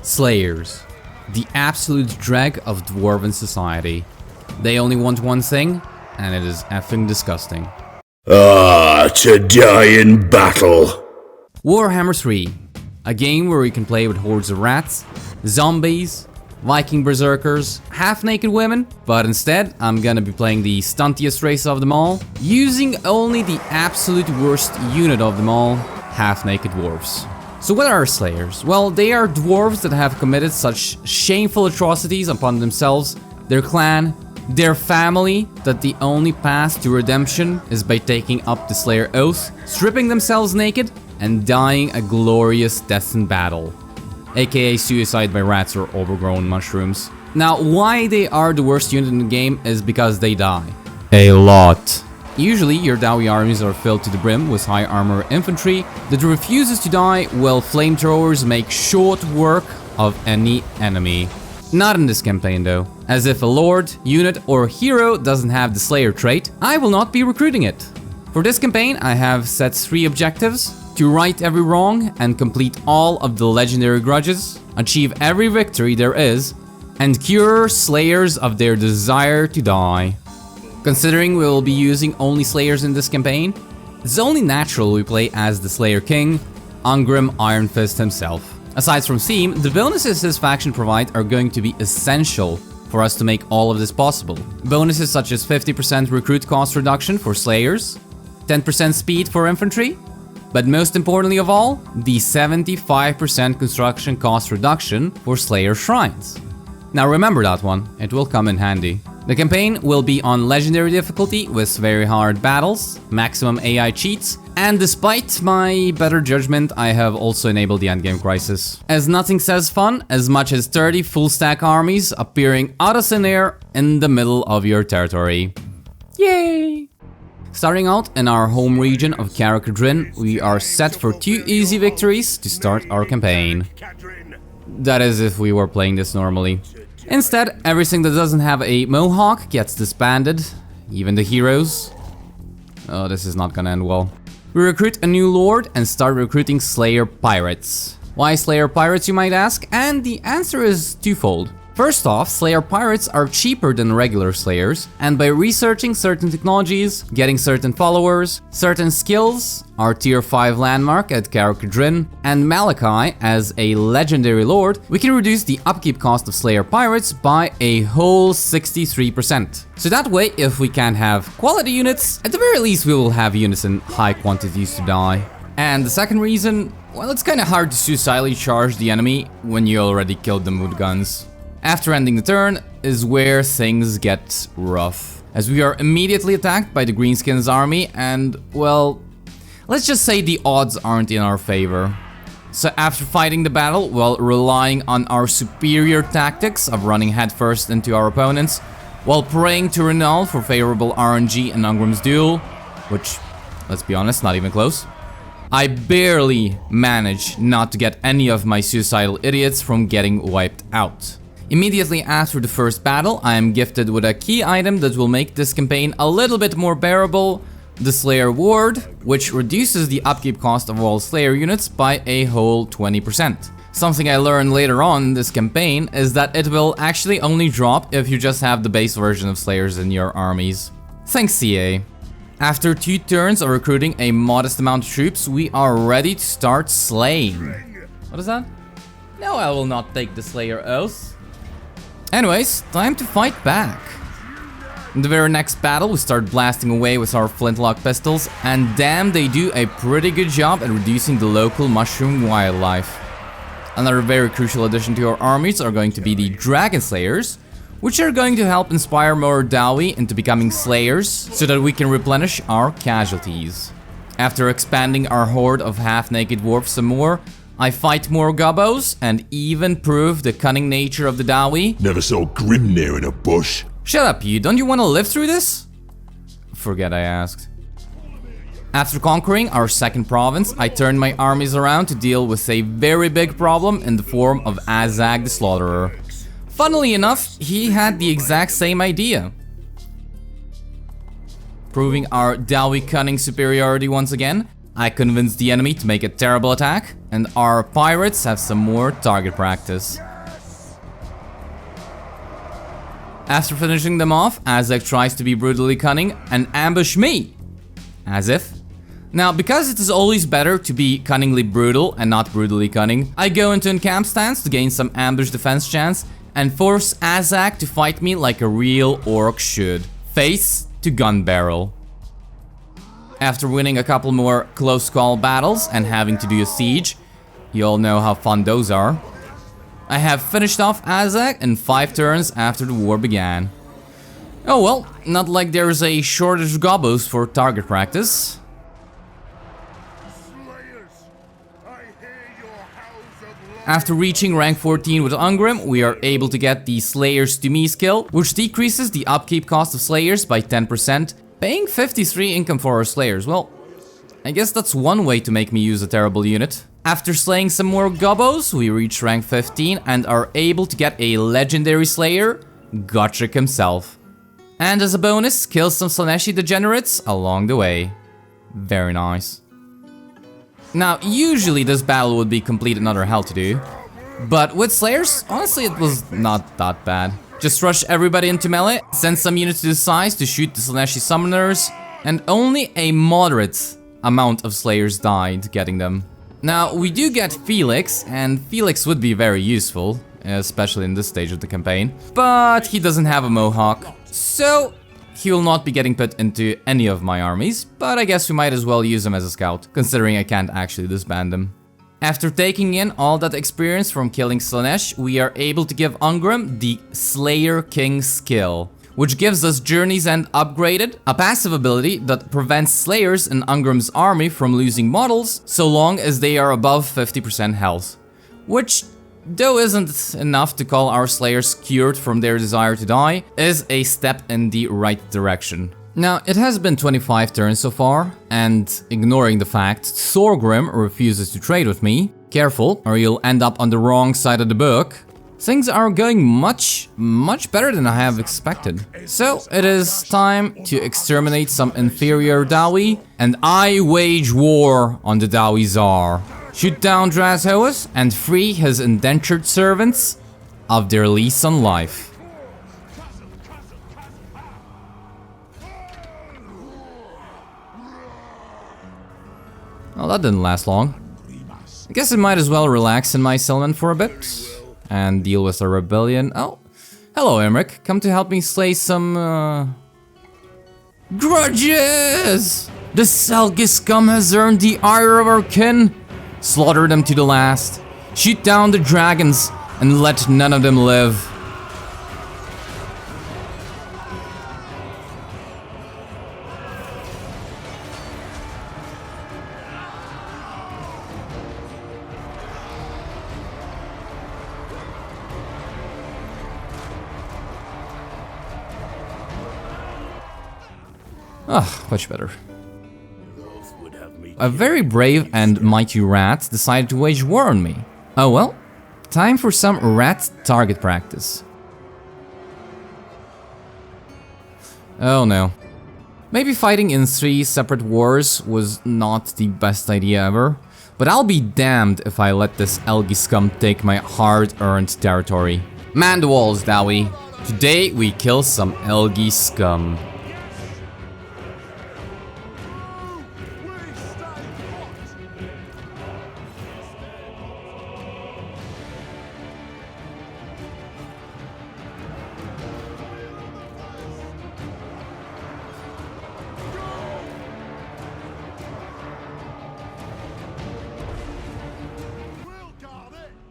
Slayers. The absolute drag of dwarven society. They only want one thing, and it is effing disgusting. To die in battle. Warhammer 3. A game where we can play with hordes of rats, zombies, Viking berserkers, half-naked women, but instead I'm gonna be playing the stuntiest race of them all, using only the absolute worst unit of them all, half-naked dwarves. So what are Slayers? Well, they are dwarves that have committed such shameful atrocities upon themselves, their clan, their family, that the only path to redemption is by taking up the Slayer Oath, stripping themselves naked, and dying a glorious death in battle. AKA suicide by rats or overgrown mushrooms. Now, why they are the worst unit in the game is because they die. A lot. Usually, your Dawi armies are filled to the brim with high armor infantry that refuses to die, while flamethrowers make short work of any enemy. Not in this campaign though. As if a lord, unit, or hero doesn't have the Slayer trait, I will not be recruiting it. For this campaign, I have set 3 objectives: to right every wrong and complete all of the legendary grudges, achieve every victory there is, and cure Slayers of their desire to die. Considering we will be using only Slayers in this campaign, it's only natural we play as the Slayer King, Ungrim Iron Fist himself. Aside from theme, the bonuses his faction provide are going to be essential for us to make all of this possible. Bonuses such as 50% recruit cost reduction for Slayers, 10% speed for infantry, but most importantly of all, the 75% construction cost reduction for Slayer shrines. Now remember that one, it will come in handy. The campaign will be on legendary difficulty with very hard battles, maximum AI cheats, and despite my better judgment, I have also enabled the endgame crisis. As nothing says fun as much as 30 full stack armies appearing out of thin air in the middle of your territory. Yay! Starting out in our home region of Khorne, we are set for 2 easy victories to start our campaign. That is if we were playing this normally. Instead, everything that doesn't have a mohawk gets disbanded, even the heroes. Oh, this is not gonna end well. We recruit a new lord and start recruiting Slayer pirates. Why Slayer pirates, you might ask? And the answer is twofold. First off, Slayer pirates are cheaper than regular Slayers, and by researching certain technologies, getting certain followers, certain skills, our tier 5 landmark at Khorne, and Malachi as a legendary lord, we can reduce the upkeep cost of Slayer pirates by a whole 63%. So that way, if we can't have quality units, at the very least we will have units in high quantities to die. And the second reason, well, it's kinda hard to suicidally charge the enemy when you already killed them with guns. After ending the turn is where things get rough, as we are immediately attacked by the Greenskins army and, well, let's just say the odds aren't in our favor. So after fighting the battle while relying on our superior tactics of running headfirst into our opponents, while praying to Renal for favorable RNG in Ungrim's duel, which, let's be honest, not even close, I barely managed not to get any of my suicidal idiots from getting wiped out. Immediately after the first battle, I am gifted with a key item that will make this campaign a little bit more bearable, the Slayer Ward, which reduces the upkeep cost of all Slayer units by a whole 20%. Something I learned later on in this campaign is that it will actually only drop if you just have the base version of Slayers in your armies. Thanks, CA. After 2 turns of recruiting a modest amount of troops, we are ready to start slaying. What is that? No, I will not take the Slayer Oath. Anyways, time to fight back. In the very next battle, we start blasting away with our flintlock pistols, and damn, they do a pretty good job at reducing the local mushroom wildlife. Another very crucial addition to our armies are going to be the Dragon Slayers, which are going to help inspire more Dawi into becoming Slayers, so that we can replenish our casualties. After expanding our horde of half-naked dwarfs some more, I fight more gobbos and even prove the cunning nature of the Dawi. Never saw Grimnir in a bush. Shut up, you. Don't you want to live through this? Forget I asked. After conquering our second province, I turned my armies around to deal with a very big problem in the form of Azag the Slaughterer. Funnily enough, he had the exact same idea. Proving our Dawi cunning superiority once again, I convinced the enemy to make a terrible attack, and our pirates have some more target practice. After finishing them off, Azek tries to be brutally cunning and ambush me. As if. Now, because it is always better to be cunningly brutal and not brutally cunning, I go into encamp stance to gain some ambush defense chance and force Azak to fight me like a real orc should. Face to gun barrel. After winning a couple more close call battles and having to do a siege, you all know how fun those are, I have finished off Azak in 5 turns after the war began. Oh well, not like there's a shortage of gobos for target practice. After reaching rank 14 with Ungrim, we are able to get the Slayers to Me skill, which decreases the upkeep cost of Slayers by 10%, paying 53 income for our Slayers. Well, I guess that's one way to make me use a terrible unit. After slaying some more gobos, we reach rank 15 and are able to get a legendary Slayer, Gotrek himself. And as a bonus, kill some Slaaneshi degenerates along the way. Very nice. Now, usually this battle would be complete another hell to do, but with Slayers, honestly it was not that bad. Just rush everybody into melee, send some units to the sides to shoot the Slaaneshi summoners, and only a moderate amount of Slayers died getting them. Now, we do get Felix, and Felix would be very useful, especially in this stage of the campaign, but he doesn't have a mohawk, so he will not be getting put into any of my armies, but I guess we might as well use him as a scout, considering I can't actually disband him. After taking in all that experience from killing Slaanesh, we are able to give Ungrim the Slayer King skill, which gives us Journey's End upgraded, a passive ability that prevents Slayers in Ungrim's army from losing models so long as they are above 50% health, which, though isn't enough to call our Slayers cured from their desire to die, is a step in the right direction. Now, it has been 25 turns so far, and ignoring the fact Thorgrim refuses to trade with me, careful or you'll end up on the wrong side of the book, things are going much better than I have expected. So, it is time to exterminate some inferior Dawi, and I wage war on the Dawi Czar. Shoot down Drashoas and free his indentured servants of their lease on life. Well, that didn't last long. I guess I might as well relax in my settlement for a bit and deal with the rebellion. Oh, hello Emmerich, come to help me slay some grudges! The Selgi scum has earned the ire of our kin. Slaughter them to the last. Shoot down the dragons and let none of them live. Ah, much better. A very brave and mighty rat decided to wage war on me. Oh well, time for some rat target practice. Oh no. Maybe fighting in 3 separate wars was not the best idea ever, but I'll be damned if I let this Elgi scum take my hard-earned territory. Man the walls, Dawi. Today we kill some Elgi scum.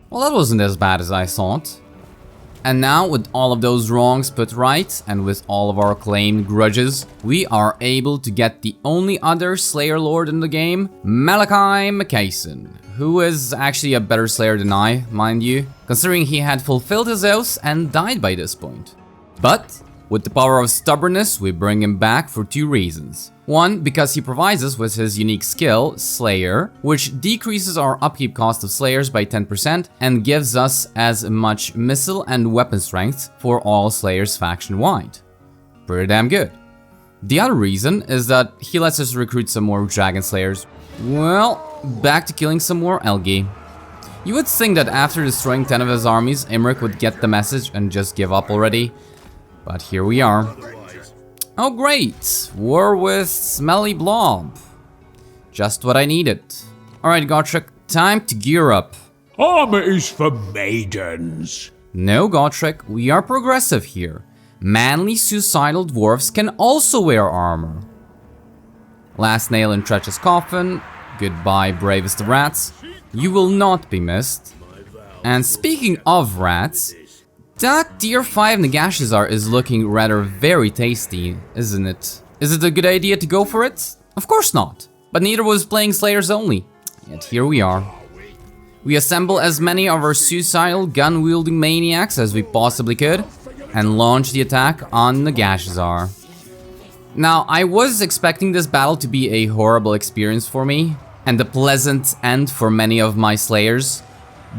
Well, that wasn't as bad as I thought. And now, with all of those wrongs put right, and with all of our claimed grudges, we are able to get the only other Slayer Lord in the game, Malachi McCason, who is actually a better Slayer than I, mind you, considering he had fulfilled his oaths and died by this point. But, with the power of stubbornness, we bring him back for 2 reasons. One, because he provides us with his unique skill, Slayer, which decreases our upkeep cost of Slayers by 10% and gives us as much missile and weapon strength for all Slayers faction-wide. Pretty damn good. The other reason is that he lets us recruit some more Dragon Slayers, Well, back to killing some more algae. You would think that after destroying 10 of his armies, Imric would get the message and just give up already. But here we are. Oh great! War with Smelly Blob. Just what I needed. Alright, Gotrek, time to gear up. Armor is for maidens. No, Gotrek, we are progressive here. Manly, suicidal dwarves can also wear armor. Last nail in Tretch's coffin. Goodbye, bravest of rats. You will not be missed. And speaking of rats, that tier 5 Nagashizar is looking rather very tasty, isn't it? Is it a good idea to go for it? Of course not. But neither was playing Slayers only. Yet here we are. We assemble as many of our suicidal gun-wielding maniacs as we possibly could and launch the attack on Nagashizar. Now, I was expecting this battle to be a horrible experience for me and a pleasant end for many of my Slayers.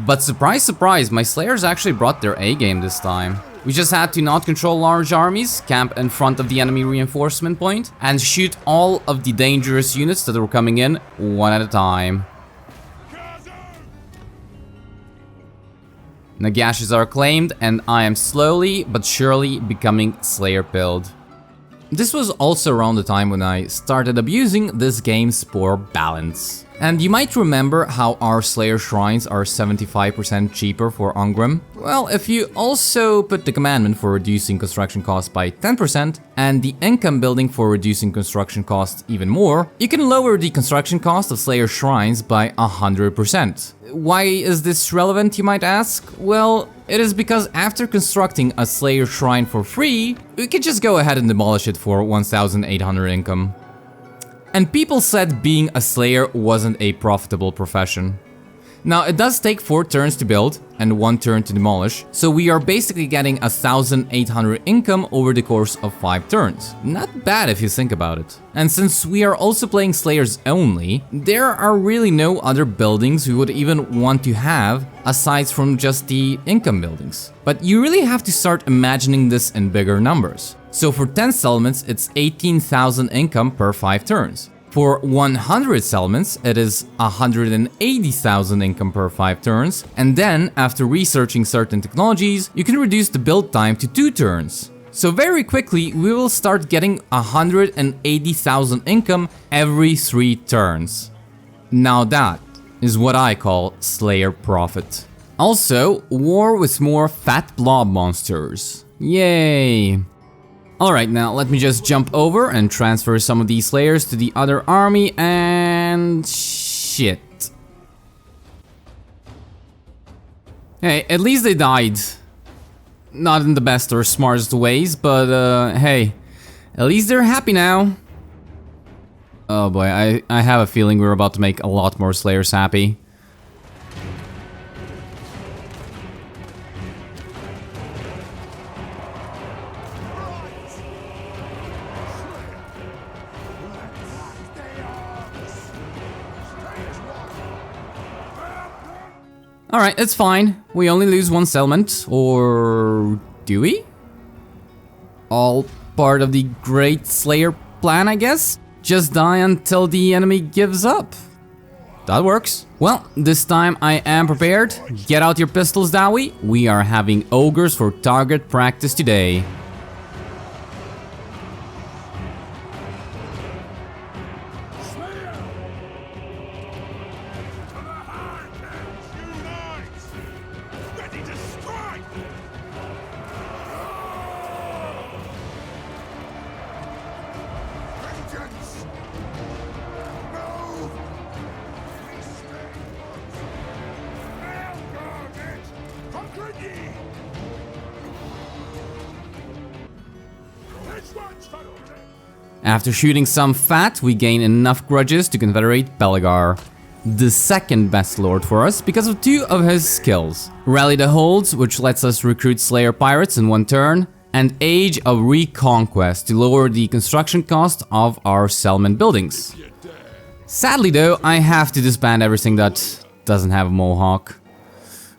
But surprise, surprise, my Slayers actually brought their A-game this time. We just had to not control large armies, camp in front of the enemy reinforcement point, and shoot all of the dangerous units that were coming in one at a time. Nagashizar claimed, and I am slowly but surely becoming Slayer-pilled. This was also around the time when I started abusing this game's poor balance. And you might remember how our Slayer shrines are 75% cheaper for Ungrim. Well, if you also put the commandment for reducing construction costs by 10% and the income building for reducing construction costs even more, you can lower the construction cost of Slayer shrines by 100%. Why is this relevant, you might ask? Well, it is because after constructing a Slayer shrine for free, we could just go ahead and demolish it for 1,800 income. And people said being a Slayer wasn't a profitable profession. Now, it does take 4 turns to build and 1 turn to demolish, so we are basically getting 1,800 income over the course of 5 turns. Not bad if you think about it. And since we are also playing Slayers only, there are really no other buildings we would even want to have aside from just the income buildings. But you really have to start imagining this in bigger numbers. So for 10 settlements, it's 18,000 income per 5 turns. For 100 settlements, it is 180,000 income per 5 turns, and then, after researching certain technologies, you can reduce the build time to 2 turns. So very quickly, we will start getting 180,000 income every 3 turns. Now that is what I call Slayer profit. Also, war with more fat blob monsters. Yay! Alright, now let me just jump over and transfer some of these Slayers to the other army and... shit. Hey, at least they died. Not in the best or smartest ways, but hey, at least they're happy now. Oh boy, I have a feeling we're about to make a lot more Slayers happy. Alright, it's fine. We only lose 1 settlement, or do we? All part of the Great Slayer plan, I guess? Just die until the enemy gives up. That works. Well, this time I am prepared. Get out your pistols, Dowie. We are having ogres for target practice today. After shooting some fat, we gain enough grudges to confederate Pelagar, the second best lord for us because of 2 of his skills. Rally the Holds, which lets us recruit Slayer pirates in 1 turn, and Age of Reconquest to lower the construction cost of our settlement buildings. Sadly though, I have to disband everything that doesn't have a mohawk.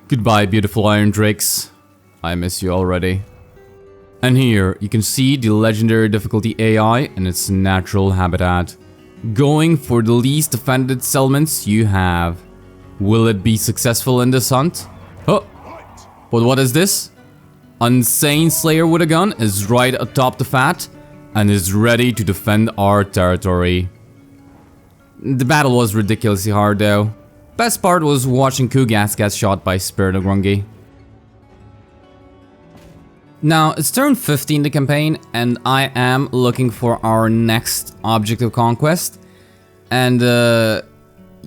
Goodbye, beautiful Iron Drakes. I miss you already. And here, you can see the legendary difficulty AI in its natural habitat. going for the least defended settlements you have. Will it be successful in this hunt? Oh, but what is this? Insane Slayer with a gun is right atop the fat and is ready to defend our territory. The battle was ridiculously hard though. Best part was watching Kugas get shot by Spirit of Grungy. Now, it's turn 50 in the campaign, and I am looking for our next object of conquest. And,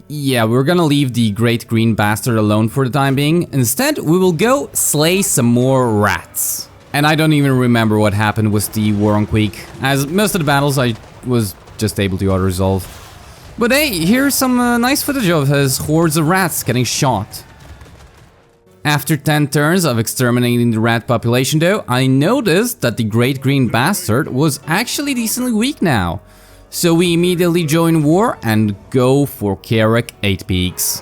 yeah, we're gonna leave the Great Green Bastard alone for the time being. Instead, we will go slay some more rats. And I don't even remember what happened with the War on Queek, as most of the battles I was just able to auto-resolve. But hey, here's some nice footage of his hordes of rats getting shot. After 10 turns of exterminating the rat population though, I noticed that the Great Green Bastard was actually decently weak now. So we immediately join war and go for Carrick 8 Peaks.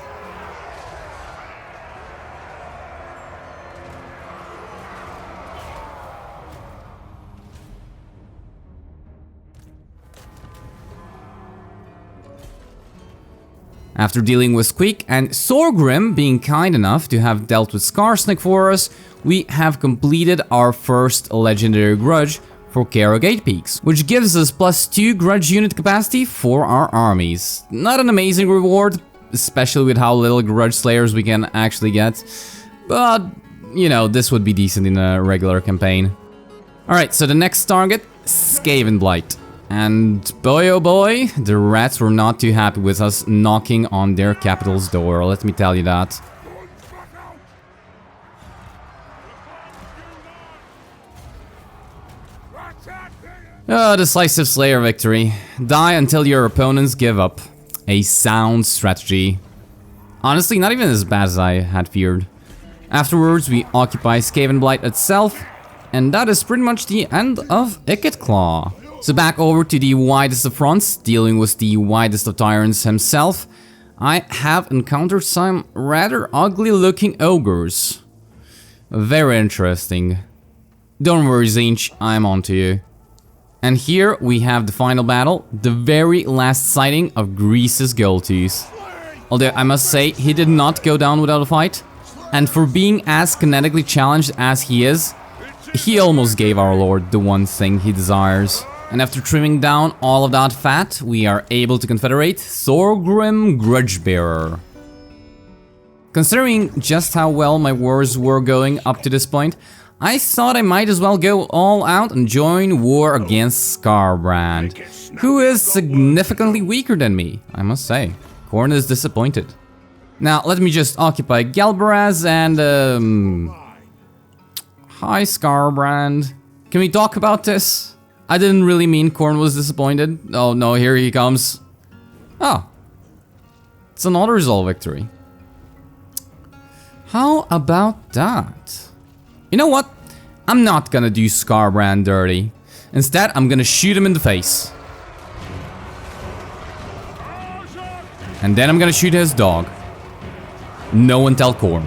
After dealing with Squeak and Sorgrim being kind enough to have dealt with Skarsnik for us, we have completed our first legendary grudge for Carrick 8 Peaks, which gives us +2 grudge unit capacity for our armies. Not an amazing reward, especially with how little grudge slayers we can actually get, but, you know, this would be decent in a regular campaign. Alright, so the next target, Skaven Blight. And boy oh boy, the rats were not too happy with us knocking on their capital's door, let me tell you that. Decisive Slayer victory. Die until your opponents give up. A sound strategy. Honestly, not even as bad as I had feared. Afterwards, we occupy Skaven Blight itself, and that is pretty much the end of Icket Claw. So back over to the widest of fronts, dealing with the widest of tyrants himself. I have encountered some rather ugly looking ogres. Very interesting. Don't worry Zinch, I'm on to you. And here we have the final battle, the very last sighting of Grease's Goldtooth. Although I must say, he did not go down without a fight. And for being as kinetically challenged as he is, he almost gave our lord the one thing he desires. And after trimming down all of that fat, we are able to confederate Thorgrim Grudgebearer. Considering just how well my wars were going up to this point, I thought I might as well go all out and join war against Skarbrand, who is significantly weaker than me, I must say. Khorne is disappointed. Now, let me just occupy Galbaraz and, hi Skarbrand. Can we talk about this? I didn't really mean Khorne was disappointed. Oh no, here he comes. Oh. It's an auto-resolve victory. How about that? You know what? I'm not gonna do Skarbrand dirty. Instead, I'm gonna shoot him in the face. And then I'm gonna shoot his dog. No one tell Khorne.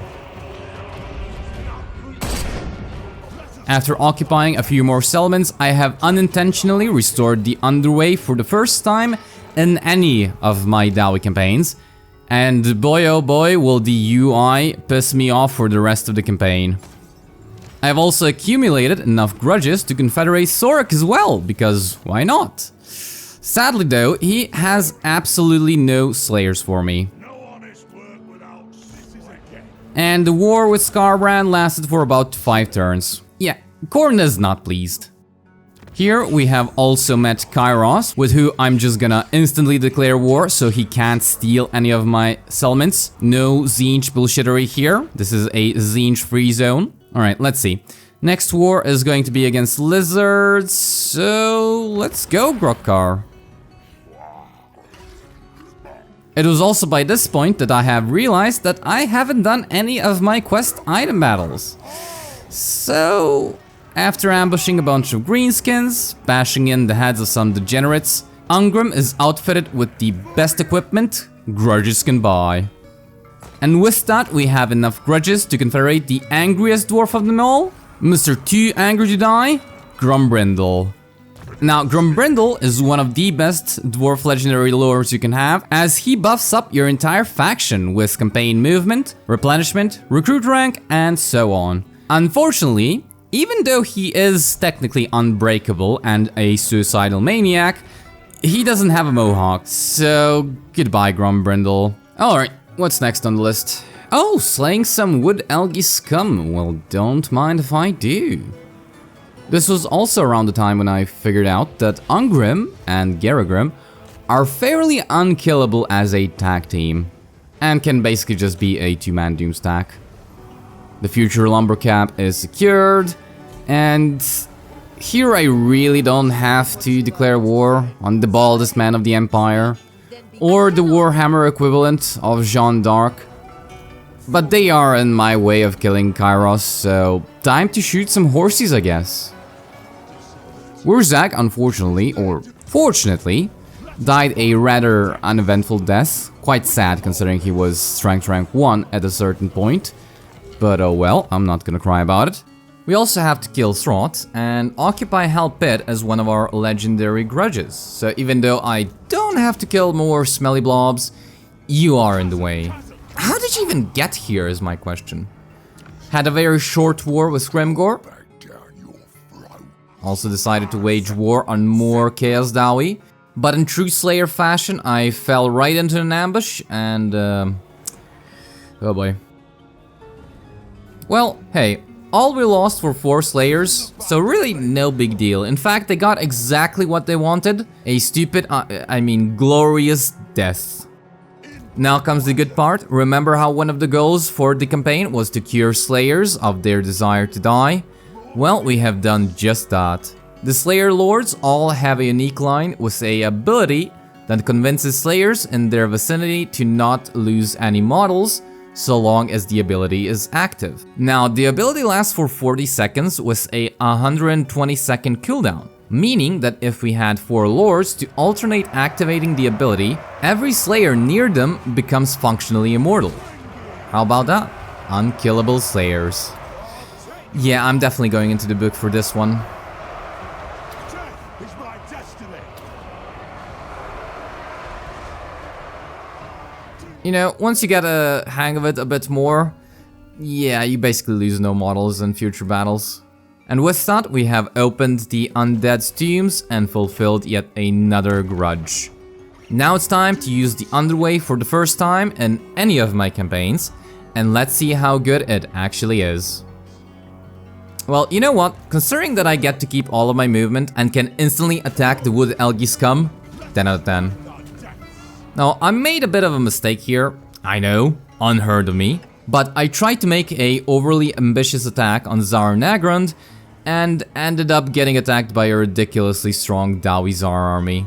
After occupying a few more settlements, I have unintentionally restored the Underway for the first time in any of my Dawi campaigns. And boy oh boy will the UI piss me off for the rest of the campaign. I have also accumulated enough grudges to confederate Sorek as well, because why not? Sadly though, he has absolutely no slayers for me. And the war with Skarbrand lasted for about 5 turns. Yeah, Khorne is not pleased. Here we have also met Kairos, with who I'm just gonna instantly declare war so he can't steal any of my settlements. No Zinch bullshittery here. This is a Zinch free zone. Alright, let's see. Next war is going to be against lizards, so let's go Grokkar. It was also by this point that I have realized that I haven't done any of my quest item battles. So, after ambushing a bunch of greenskins, bashing in the heads of some degenerates, Ungrim is outfitted with the best equipment grudges can buy. And with that, we have enough grudges to confederate the angriest dwarf of them all, Mr. Too Angry to Die, Grumbrindle. Now, Grumbrindle is one of the best dwarf legendary lures you can have, as he buffs up your entire faction with campaign movement, replenishment, recruit rank, and so on. Unfortunately, even though he is technically unbreakable and a suicidal maniac, he doesn't have a mohawk, so goodbye Grumbrindle. Alright, what's next on the list? Oh, slaying some wood algae scum. Well, don't mind if I do. This was also around the time when I figured out that Ungrim and Garagrim are fairly unkillable as a tag team, and can basically just be a two-man doom stack. The future lumber cap is secured, and here I really don't have to declare war on the baldest man of the Empire, or the Warhammer equivalent of Jeanne d'Arc. But they are in my way of killing Kairos, so time to shoot some horses, I guess. Wurzak, unfortunately, or fortunately, died a rather uneventful death. Quite sad considering he was strength rank 1 at a certain point. But oh well, I'm not gonna cry about it. We also have to kill Throt and occupy Hell Pit as one of our legendary grudges. So even though I don't have to kill more smelly blobs, you are in the way. How did you even get here is my question. Had a very short war with Grimgor. Also decided to wage war on more Chaos Dowie. But in true Slayer fashion, I fell right into an ambush and... oh boy. Well, hey, all we lost were 4 Slayers, so really no big deal. In fact, they got exactly what they wanted. A stupid, glorious death. Now comes the good part. Remember how one of the goals for the campaign was to cure Slayers of their desire to die? Well, we have done just that. The Slayer Lords all have a unique line with a ability that convinces Slayers in their vicinity to not lose any models, so long as the ability is active. Now, the ability lasts for 40 seconds with a 120-second cooldown, meaning that if we had 4 Lords to alternate activating the ability, every Slayer near them becomes functionally immortal. How about that? Unkillable Slayers. Yeah, I'm definitely going into the book for this one. You know, once you get a hang of it a bit more, yeah, you basically lose no models in future battles. And with that, we have opened the Undead's tombs and fulfilled yet another grudge. Now it's time to use the Underway for the first time in any of my campaigns, and let's see how good it actually is. Well, you know what? Considering that I get to keep all of my movement and can instantly attack the wood algae scum, 10 out of 10. Now, I made a bit of a mistake here. I know, unheard of me. But I tried to make a overly ambitious attack on Zar Nagrand and ended up getting attacked by a ridiculously strong Dowie Zar army.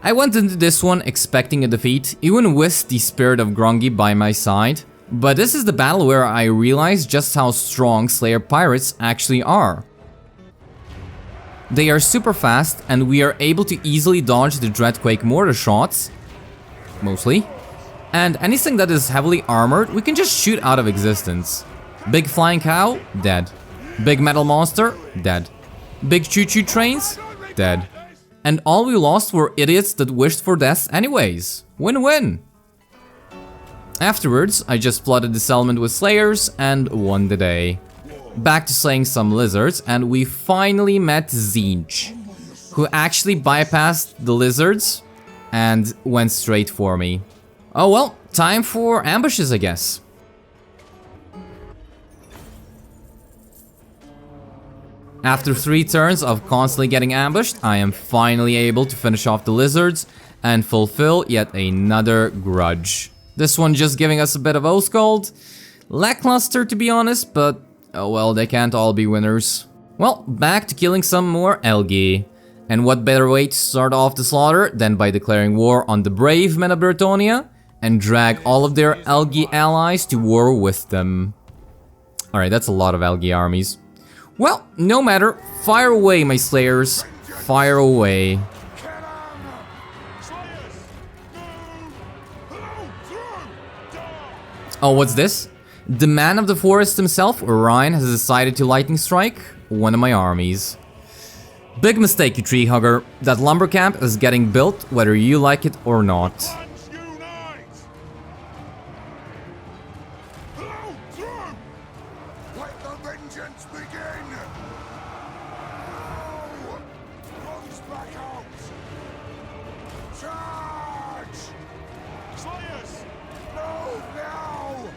I went into this one expecting a defeat, even with the Spirit of Grungy by my side. But this is the battle where I realized just how strong Slayer Pirates actually are. They are super fast and we are able to easily dodge the Dreadquake mortar shots, mostly. And anything that is heavily armored, we can just shoot out of existence. Big flying cow, dead. Big metal monster, dead. Big choo-choo trains, dead. And all we lost were idiots that wished for death anyways. Win-win. Afterwards, I just flooded the settlement with Slayers and won the day. Back to slaying some lizards, and we finally met Zinch, who actually bypassed the lizards and went straight for me. Oh well, time for ambushes, I guess. After 3 turns of constantly getting ambushed, I am finally able to finish off the lizards and fulfill yet another grudge. This one just giving us a bit of Oath Gold. Lackluster to be honest, but oh well, they can't all be winners. Well, back to killing some more algae. And what better way to start off the slaughter than by declaring war on the brave men of Bretonnia and drag all of their algae allies to war with them. Alright, that's a lot of algae armies. Well, no matter, fire away my Slayers, fire away. Oh, what's this? The man of the forest himself, Orion, has decided to lightning strike one of my armies. Big mistake, you tree hugger. That lumber camp is getting built whether you like it or not. Let's unite! Blow through! Let the vengeance begin! No! Runs back out! Charge! Slayers! Move now!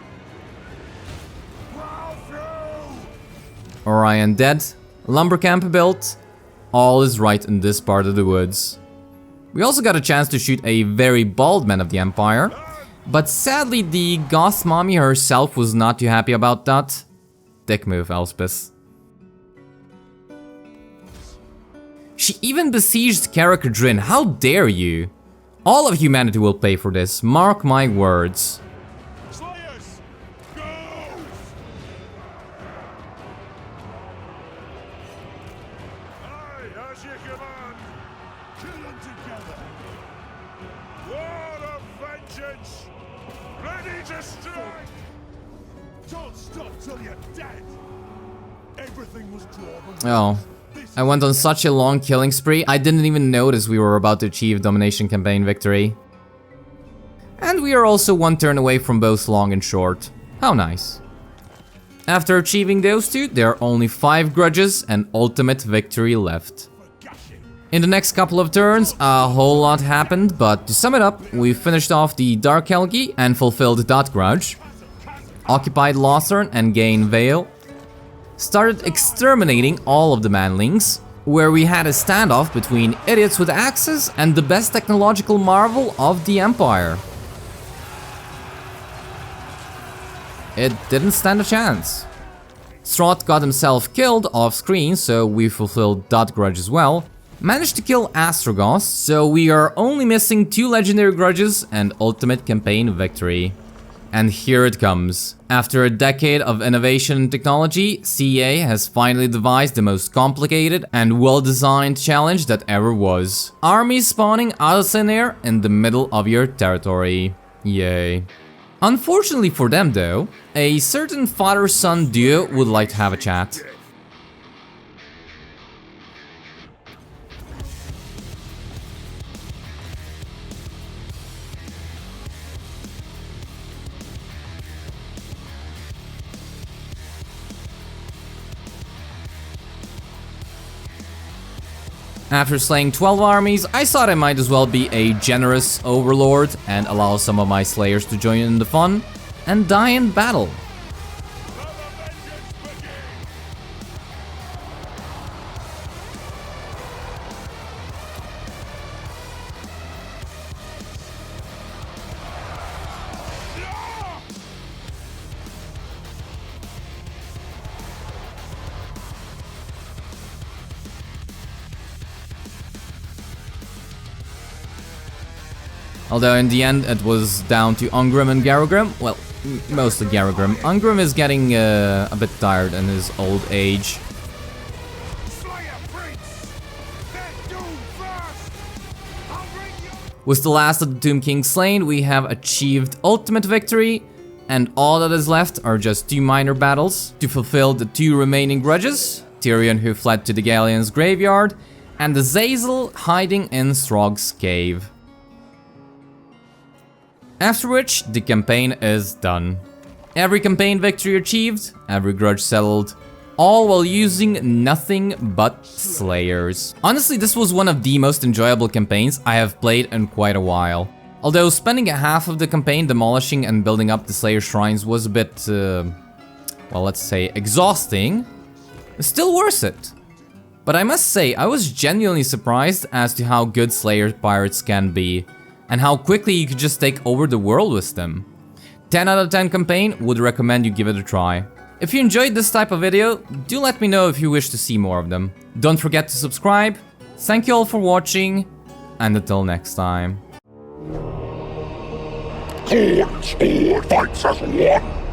Plow through! Orion dead. Lumber camp built. All is right in this part of the woods. We also got a chance to shoot a very bald man of the Empire, but sadly the goth mommy herself was not too happy about that. Dick move, Elspeth. She even besieged Karakadrin, how dare you? All of humanity will pay for this, mark my words. Slayers! Go! Aye, as you command! Kill them together! War of vengeance! Ready to strike! Don't stop till you're dead! Everything was dwarven. Oh. I went on such a long killing spree, I didn't even notice we were about to achieve domination campaign victory. And we are also one turn away from both long and short. How nice. After achieving those two, there are only 5 grudges and ultimate victory left. In the next couple of turns, a whole lot happened, but to sum it up, we finished off the Dark Helgi and fulfilled that grudge. Occupied Lothern and gained Vale. Started exterminating all of the manlings, where we had a standoff between idiots with axes and the best technological marvel of the Empire. It didn't stand a chance. Strahd got himself killed off screen, so we fulfilled that grudge as well. Managed to kill Astrogoth, so we are only missing 2 legendary grudges and ultimate campaign victory. And here it comes. After a decade of innovation and technology, CEA has finally devised the most complicated and well-designed challenge that ever was. Armies spawning out of thin air in the middle of your territory. Yay. Unfortunately for them though, a certain father-son duo would like to have a chat. After slaying 12 armies, I thought I might as well be a generous overlord and allow some of my slayers to join in the fun and die in battle. Although in the end it was down to Ungrim and Garogrim. Well, mostly Garogrim. Ungrim is getting a bit tired in his old age. With the last of the Tomb Kings slain, we have achieved ultimate victory, and all that is left are just 2 minor battles to fulfill the 2 remaining grudges. Tyrion, who fled to the Galleon's graveyard, and the Zazel hiding in Throg's cave. After which, the campaign is done. Every campaign victory achieved, every grudge settled, all while using nothing but slayers. Honestly, this was one of the most enjoyable campaigns I have played in quite a while. Although spending a half of the campaign demolishing and building up the slayer shrines was a bit, well, let's say exhausting, it's still worth it. But I must say, I was genuinely surprised as to how good slayer pirates can be, and how quickly you could just take over the world with them. 10 out of 10 campaign, would recommend you give it a try. If you enjoyed this type of video, do let me know if you wish to see more of them. Don't forget to subscribe. Thank you all for watching, and until next time. Khorne fights as one.